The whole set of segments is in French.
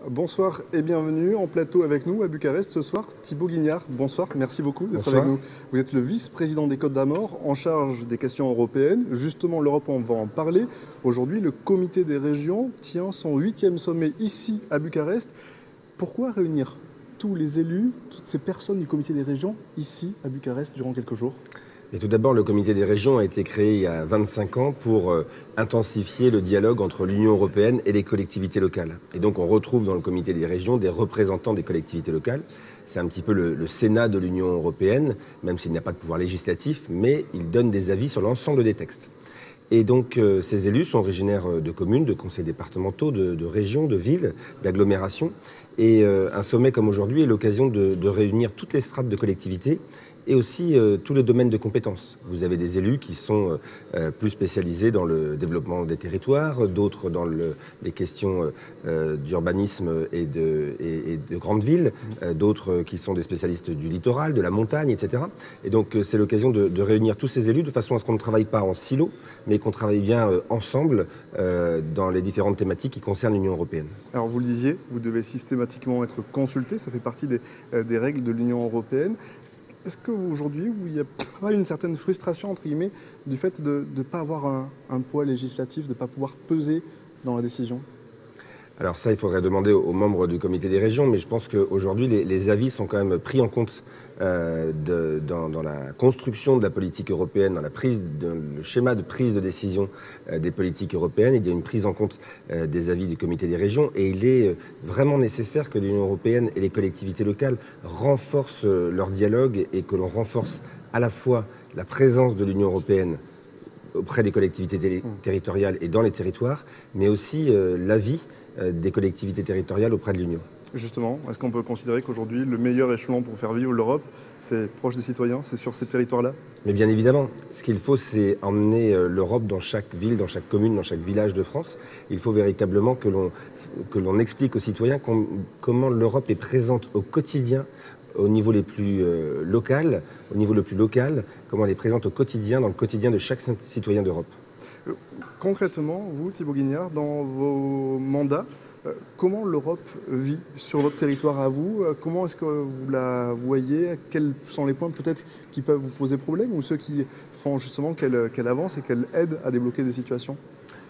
Bonsoir et bienvenue en plateau avec nous à Bucarest ce soir. Thibaut Guignard, bonsoir, merci beaucoup d'être avec nous. Vous êtes le vice-président des Côtes d'Armor en charge des questions européennes. Justement, l'Europe, on va en parler. Aujourd'hui, le comité des régions tient son 8e sommet ici à Bucarest. Pourquoi réunir tous les élus, toutes ces personnes du comité des régions ici à Bucarest durant quelques jours ? Et tout d'abord, le comité des régions a été créé il y a 25 ans pour intensifier le dialogue entre l'Union européenne et les collectivités locales. Et donc on retrouve dans le comité des régions des représentants des collectivités locales. C'est un petit peu le Sénat de l'Union européenne, même s'il n'a pas de pouvoir législatif, mais il donne des avis sur l'ensemble des textes. Et donc ces élus sont originaires de communes, de conseils départementaux, de régions, de villes, d'agglomérations. Et un sommet comme aujourd'hui est l'occasion de réunir toutes les strates de collectivités et aussi tous les domaines de compétences. Vous avez des élus qui sont plus spécialisés dans le développement des territoires, d'autres dans les questions d'urbanisme et de grandes villes, d'autres qui sont des spécialistes du littoral, de la montagne, etc. Et donc c'est l'occasion de réunir tous ces élus de façon à ce qu'on ne travaille pas en silo, mais qu'on travaille bien ensemble dans les différentes thématiques qui concernent l'Union européenne. Alors vous le disiez, vous devez systématiquement être consulté, ça fait partie des règles de l'Union européenne. Est-ce qu'aujourd'hui, il n'y a pas une certaine frustration, entre guillemets, du fait de ne pas avoir un poids législatif, de ne pas pouvoir peser dans la décision ? Alors ça, il faudrait demander aux membres du comité des régions, mais je pense qu'aujourd'hui, les avis sont quand même pris en compte dans la construction de la politique européenne, dans le schéma de prise de décision des politiques européennes. Il y a une prise en compte des avis du comité des régions et il est vraiment nécessaire que l'Union européenne et les collectivités locales renforcent leur dialogue et que l'on renforce à la fois la présence de l'Union européenne auprès des collectivités territoriales et dans les territoires, mais aussi l'avis des collectivités territoriales auprès de l'Union. Justement, est-ce qu'on peut considérer qu'aujourd'hui, le meilleur échelon pour faire vivre l'Europe, c'est proche des citoyens, c'est sur ces territoires-là ? Mais bien évidemment, ce qu'il faut, c'est emmener l'Europe dans chaque ville, dans chaque commune, dans chaque village de France. Il faut véritablement que l'on explique aux citoyens comment l'Europe est présente au quotidien, au niveau le plus local, comment elle est présente au quotidien, dans le quotidien de chaque citoyen d'Europe. Concrètement, vous, Thibaut Guignard, dans vos mandats, comment l'Europe vit sur votre territoire à vous ? Comment est-ce que vous la voyez ? Quels sont les points peut-être qui peuvent vous poser problème ou ceux qui font justement qu'elle avance et qu'elle aide à débloquer des situations ?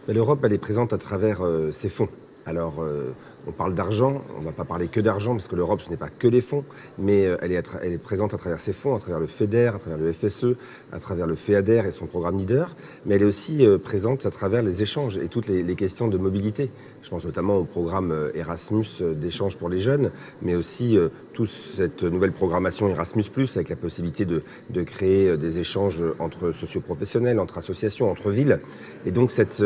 L'Europe, elle est présente à travers ses fonds. Alors, on parle d'argent, on ne va pas parler que d'argent, parce que l'Europe, ce n'est pas que les fonds, mais elle est présente à travers ses fonds, à travers le FEDER, à travers le FSE, à travers le FEADER et son programme LEADER, mais elle est aussi présente à travers les échanges et toutes les questions de mobilité. Je pense notamment au programme Erasmus d'échange pour les jeunes, mais aussi toute cette nouvelle programmation Erasmus+, avec la possibilité de créer des échanges entre socioprofessionnels, entre associations, entre villes. Et donc cette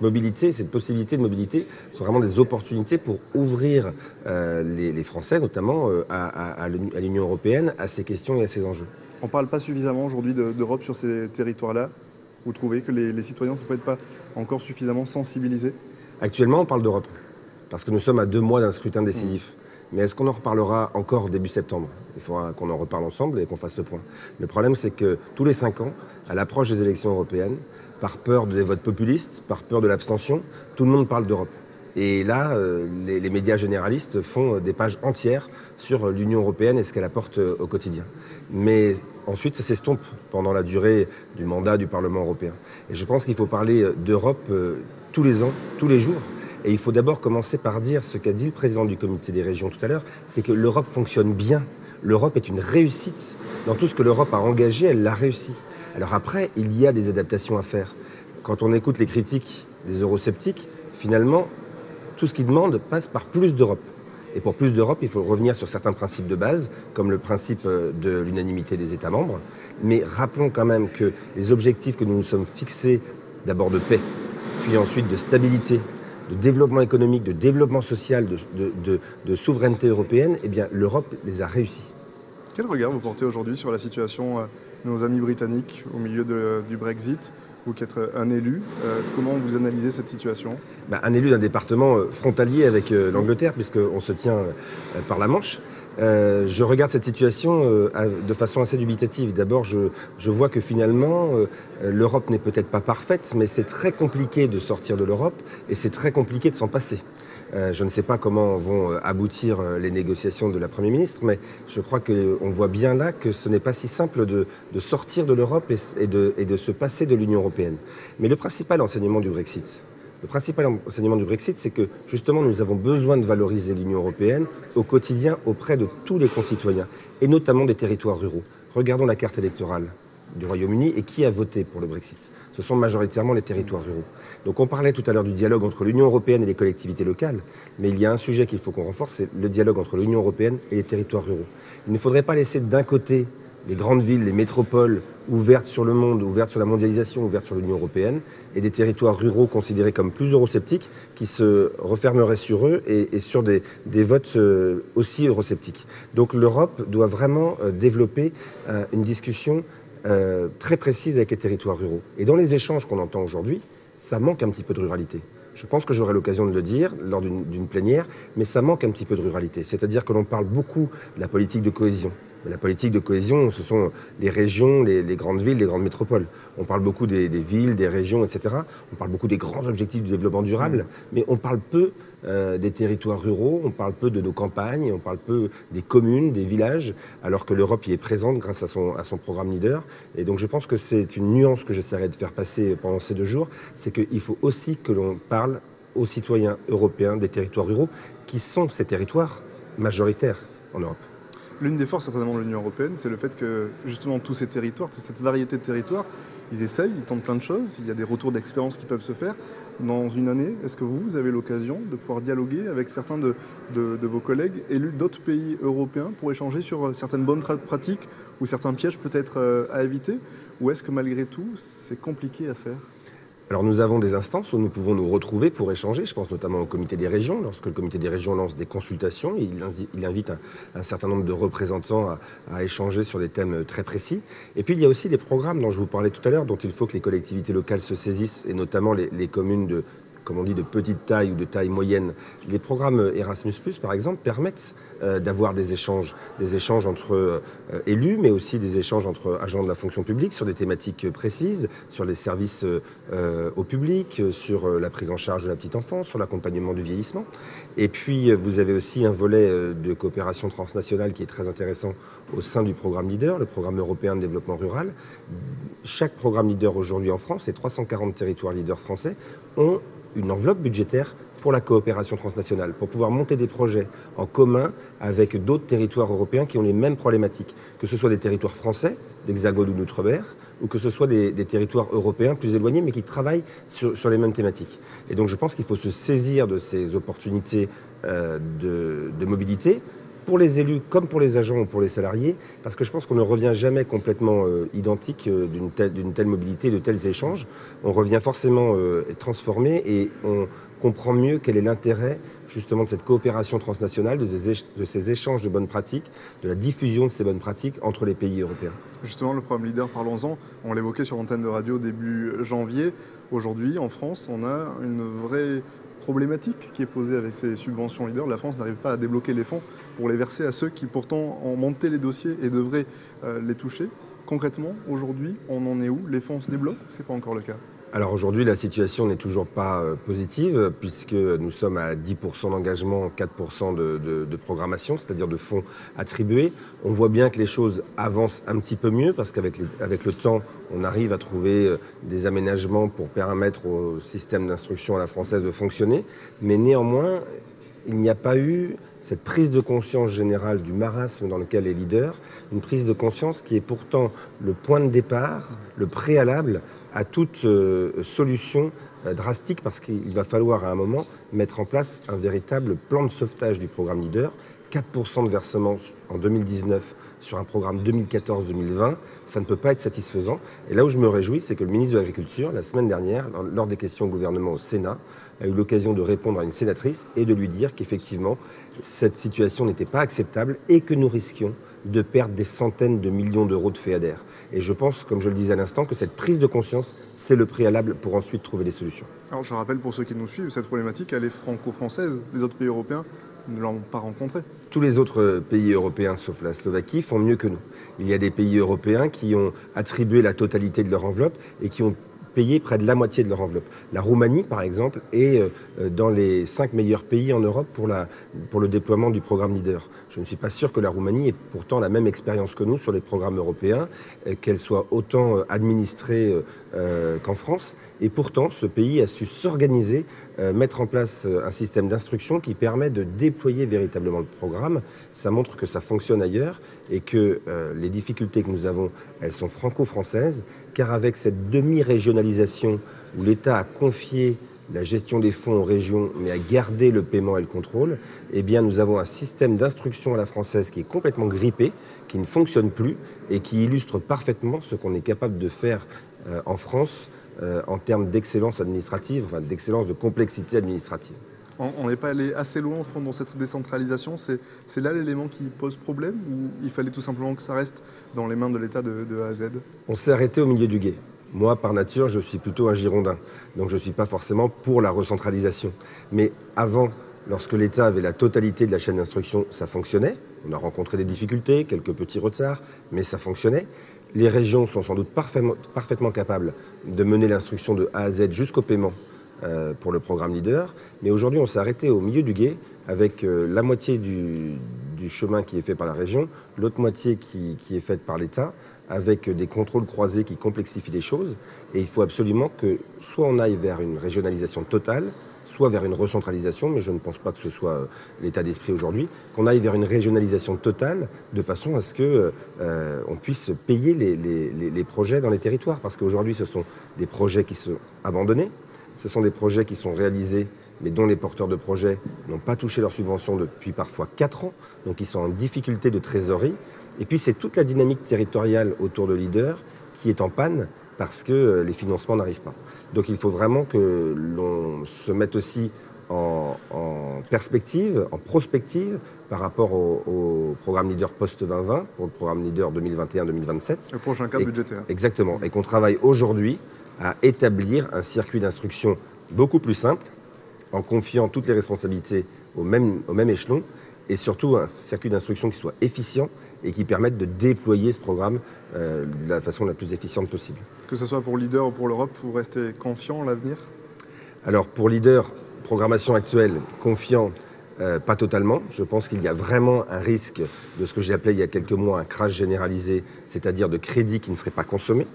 mobilité, cette possibilité de mobilité sont vraiment des opportunités pour ouvrir les Français, notamment à l'Union européenne, à ces questions et à ces enjeux. On ne parle pas suffisamment aujourd'hui d'Europe sur ces territoires-là ? Vous trouvez que les citoyens ne sont peut-être pas encore suffisamment sensibilisés ? Actuellement, on parle d'Europe, parce que nous sommes à 2 mois d'un scrutin décisif. Mais est-ce qu'on en reparlera encore début septembre ? Il faudra qu'on en reparle ensemble et qu'on fasse le point. Le problème, c'est que tous les 5 ans, à l'approche des élections européennes, par peur des votes populistes, par peur de l'abstention, tout le monde parle d'Europe. Et là, les médias généralistes font des pages entières sur l'Union européenne et ce qu'elle apporte au quotidien. Mais ensuite, ça s'estompe pendant la durée du mandat du Parlement européen. Et je pense qu'il faut parler d'Europe tous les ans, tous les jours. Et il faut d'abord commencer par dire ce qu'a dit le président du comité des régions tout à l'heure, c'est que l'Europe fonctionne bien. L'Europe est une réussite. Dans tout ce que l'Europe a engagé, elle l'a réussi. Alors après, il y a des adaptations à faire. Quand on écoute les critiques des eurosceptiques, finalement, tout ce qu'ils demandent passe par plus d'Europe. Et pour plus d'Europe, il faut revenir sur certains principes de base, comme le principe de l'unanimité des États membres. Mais rappelons quand même que les objectifs que nous nous sommes fixés, d'abord de paix, puis ensuite de stabilité, de développement économique, de développement social, de souveraineté européenne, eh bien l'Europe les a réussis. Quel regard vous portez aujourd'hui sur la situation de nos amis britanniques au milieu du Brexit ? Vous qui êtes un élu, comment vous analysez cette situation ? Un élu d'un département frontalier avec l'Angleterre, puisqu'on se tient par la Manche. Je regarde cette situation de façon assez dubitative. D'abord, je vois que finalement, l'Europe n'est peut-être pas parfaite, mais c'est très compliqué de sortir de l'Europe et c'est très compliqué de s'en passer. Je ne sais pas comment vont aboutir les négociations de la Première ministre, mais je crois qu'on voit bien là que ce n'est pas si simple de sortir de l'Europe et de se passer de l'Union européenne. Mais le principal enseignement du Brexit, c'est que justement nous avons besoin de valoriser l'Union européenne au quotidien auprès de tous les concitoyens, et notamment des territoires ruraux. Regardons la carte électorale du Royaume-Uni et qui a voté pour le Brexit. Ce sont majoritairement les territoires ruraux. Donc on parlait tout à l'heure du dialogue entre l'Union européenne et les collectivités locales, mais il y a un sujet qu'il faut qu'on renforce, c'est le dialogue entre l'Union européenne et les territoires ruraux. Il ne faudrait pas laisser d'un côté les grandes villes, les métropoles ouvertes sur le monde, ouvertes sur la mondialisation, ouvertes sur l'Union européenne, et des territoires ruraux considérés comme plus eurosceptiques qui se refermeraient sur eux et sur des votes aussi eurosceptiques. Donc l'Europe doit vraiment développer une discussion très précise avec les territoires ruraux. Et dans les échanges qu'on entend aujourd'hui, ça manque un petit peu de ruralité. Je pense que j'aurai l'occasion de le dire lors d'une plénière, mais ça manque un petit peu de ruralité. C'est-à-dire que l'on parle beaucoup de la politique de cohésion. Mais la politique de cohésion, ce sont les régions, les grandes villes, les grandes métropoles. On parle beaucoup des villes, des régions, etc. On parle beaucoup des grands objectifs du développement durable, mais on parle peu des territoires ruraux, on parle peu de nos campagnes, on parle peu des communes, des villages, alors que l'Europe y est présente grâce à son programme Leader. Et donc je pense que c'est une nuance que j'essaierai de faire passer pendant ces 2 jours, c'est qu'il faut aussi que l'on parle aux citoyens européens des territoires ruraux, qui sont ces territoires majoritaires en Europe. L'une des forces certainement de l'Union européenne, c'est le fait que justement tous ces territoires, toute cette variété de territoires, ils essayent, ils tentent plein de choses, il y a des retours d'expérience qui peuvent se faire. Dans une année, est-ce que vous avez l'occasion de pouvoir dialoguer avec certains de vos collègues élus d'autres pays européens pour échanger sur certaines bonnes pratiques ou certains pièges peut-être à éviter? Ou est-ce que malgré tout, c'est compliqué à faire? Alors nous avons des instances où nous pouvons nous retrouver pour échanger. Je pense notamment au comité des régions. Lorsque le comité des régions lance des consultations, il invite un certain nombre de représentants à échanger sur des thèmes très précis. Et puis il y a aussi des programmes dont je vous parlais tout à l'heure, dont il faut que les collectivités locales se saisissent, et notamment les communes de, comme on dit, de petite taille ou de taille moyenne. Les programmes Erasmus+, par exemple, permettent d'avoir des échanges entre élus, mais aussi des échanges entre agents de la fonction publique sur des thématiques précises, sur les services au public, sur la prise en charge de la petite enfance, sur l'accompagnement du vieillissement. Et puis, vous avez aussi un volet de coopération transnationale qui est très intéressant au sein du programme Leader, le programme européen de développement rural. Chaque programme Leader aujourd'hui en France, et 340 territoires Leader français, ont une enveloppe budgétaire pour la coopération transnationale, pour pouvoir monter des projets en commun avec d'autres territoires européens qui ont les mêmes problématiques, que ce soit des territoires français, d'Hexagone ou d'Outre-mer, ou que ce soit des territoires européens plus éloignés, mais qui travaillent sur les mêmes thématiques. Et donc je pense qu'il faut se saisir de ces opportunités de mobilité, pour les élus comme pour les agents ou pour les salariés, parce que je pense qu'on ne revient jamais complètement identique d'une telle mobilité, de tels échanges. On revient forcément transformé, et on comprend mieux quel est l'intérêt justement de cette coopération transnationale, de ces échanges de bonnes pratiques, de la diffusion de ces bonnes pratiques entre les pays européens. Justement, le programme Leader, parlons-en. On l'évoquait sur l'antenne de radio début janvier. Aujourd'hui, en France, on a une vraie problématique qui est posée avec ces subventions Leader. La France n'arrive pas à débloquer les fonds pour les verser à ceux qui pourtant ont monté les dossiers et devraient les toucher. Concrètement, aujourd'hui, on en est où? Les fonds se débloquent? C'est pas encore le cas. Alors aujourd'hui, la situation n'est toujours pas positive, puisque nous sommes à 10% d'engagement, 4% de programmation, c'est-à-dire de fonds attribués. On voit bien que les choses avancent un petit peu mieux, parce qu'avec le temps, on arrive à trouver des aménagements pour permettre au système d'instruction à la française de fonctionner. Mais néanmoins, il n'y a pas eu cette prise de conscience générale du marasme dans lequel est Leader, une prise de conscience qui est pourtant le point de départ, le préalable à toute solution drastique, parce qu'il va falloir à un moment mettre en place un véritable plan de sauvetage du programme Leader. 4% de versement en 2019 sur un programme 2014-2020, ça ne peut pas être satisfaisant. Et là où je me réjouis, c'est que le ministre de l'Agriculture, la semaine dernière, lors des questions au gouvernement au Sénat, a eu l'occasion de répondre à une sénatrice et de lui dire qu'effectivement, cette situation n'était pas acceptable et que nous risquions de perdre des centaines de millions d'euros de FEADER. Et je pense, comme je le disais à l'instant, que cette prise de conscience, c'est le préalable pour ensuite trouver des solutions. Alors je rappelle pour ceux qui nous suivent, cette problématique, elle est franco-française. Les autres pays européens ne l'ont pas rencontrée. Tous les autres pays européens, sauf la Slovaquie, font mieux que nous. Il y a des pays européens qui ont attribué la totalité de leur enveloppe et qui ont payer près de la moitié de leur enveloppe. La Roumanie, par exemple, est dans les 5 meilleurs pays en Europe pour le déploiement du programme Leader. Je ne suis pas sûr que la Roumanie ait pourtant la même expérience que nous sur les programmes européens, qu'elle soit autant administrée qu'en France. Et pourtant, ce pays a su s'organiser, mettre en place un système d'instruction qui permet de déployer véritablement le programme. Ça montre que ça fonctionne ailleurs et que les difficultés que nous avons, elles sont franco-françaises, car avec cette demi-régionalisation où l'État a confié la gestion des fonds aux régions, mais a gardé le paiement et le contrôle, eh bien nous avons un système d'instruction à la française qui est complètement grippé, qui ne fonctionne plus et qui illustre parfaitement ce qu'on est capable de faire en France en termes d'excellence administrative, enfin d'excellence de complexité administrative. On n'est pas allé assez loin au fond dans cette décentralisation, c'est là l'élément qui pose problème ou il fallait tout simplement que ça reste dans les mains de l'État de A à Z? On s'est arrêté au milieu du gué. Moi, par nature, je suis plutôt un Girondin, donc je ne suis pas forcément pour la recentralisation. Mais avant, lorsque l'État avait la totalité de la chaîne d'instruction, ça fonctionnait. On a rencontré des difficultés, quelques petits retards, mais ça fonctionnait. Les régions sont sans doute parfaitement capables de mener l'instruction de A à Z jusqu'au paiement pour le programme Leader. Mais aujourd'hui, on s'est arrêté au milieu du gué avec la moitié du chemin qui est fait par la région, l'autre moitié qui est faite par l'État, avec des contrôles croisés qui complexifient les choses. Et il faut absolument que soit on aille vers une régionalisation totale, soit vers une recentralisation, mais je ne pense pas que ce soit l'état d'esprit aujourd'hui, qu'on aille vers une régionalisation totale de façon à ce qu'on puisse payer les projets dans les territoires. Parce qu'aujourd'hui, ce sont des projets qui sont abandonnés, ce sont des projets qui sont réalisés, mais dont les porteurs de projets n'ont pas touché leurs subventions depuis parfois 4 ans, donc ils sont en difficulté de trésorerie. Et puis c'est toute la dynamique territoriale autour de Leader qui est en panne parce que les financements n'arrivent pas. Donc il faut vraiment que l'on se mette aussi en perspective, en prospective par rapport au programme Leader post-2020, pour le programme Leader 2021-2027. Le prochain cadre budgétaire. Exactement. Et qu'on travaille aujourd'hui à établir un circuit d'instruction beaucoup plus simple, en confiant toutes les responsabilités au même échelon, et surtout un circuit d'instruction qui soit efficient et qui permette de déployer ce programme de la façon la plus efficiente possible. Que ce soit pour Leader ou pour l'Europe, vous restez confiant en l'avenir? Alors pour Leader, programmation actuelle, confiant, pas totalement. Je pense qu'il y a vraiment un risque de ce que j'ai appelé il y a quelques mois un crash généralisé, c'est-à-dire de crédits qui ne seraient pas consommés.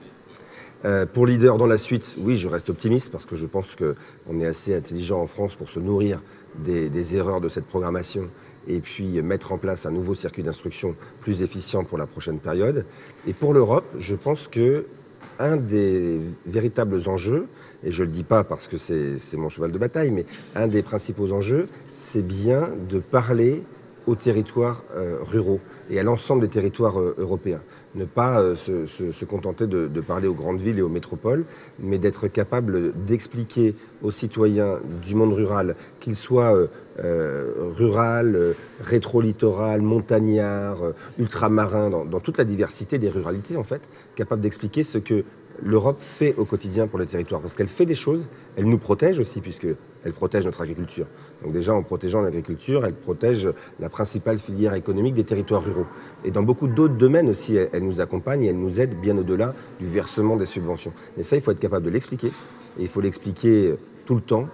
Pour Leader dans la suite, oui, je reste optimiste parce que je pense qu'on est assez intelligent en France pour se nourrir des erreurs de cette programmation et puis mettre en place un nouveau circuit d'instruction plus efficient pour la prochaine période. Et pour l'Europe, je pense qu'un des véritables enjeux, et je ne le dis pas parce que c'est mon cheval de bataille, mais un des principaux enjeux, c'est bien de parler aux territoires ruraux et à l'ensemble des territoires européens. Ne pas se contenter de parler aux grandes villes et aux métropoles, mais d'être capable d'expliquer aux citoyens du monde rural, qu'ils soient rural, rétro-littoral, montagnard, ultramarin, dans toute la diversité des ruralités en fait, capable d'expliquer ce que l'Europe fait au quotidien pour les territoires. Parce qu'elle fait des choses, elle nous protège aussi, puisqu'elle protège notre agriculture. Donc déjà, en protégeant l'agriculture, elle protège la principale filière économique des territoires ruraux. Et dans beaucoup d'autres domaines aussi, elle nous accompagne et elle nous aide bien au-delà du versement des subventions. Et ça, il faut être capable de l'expliquer. Et il faut l'expliquer tout le temps,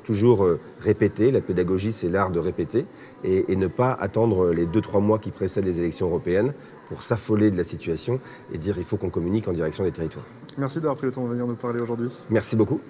toujours répéter. La pédagogie, c'est l'art de répéter. Et ne pas attendre les 2-3 mois qui précèdent les élections européennes pour s'affoler de la situation et dire il faut qu'on communique en direction des territoires. Merci d'avoir pris le temps de venir nous parler aujourd'hui. Merci beaucoup.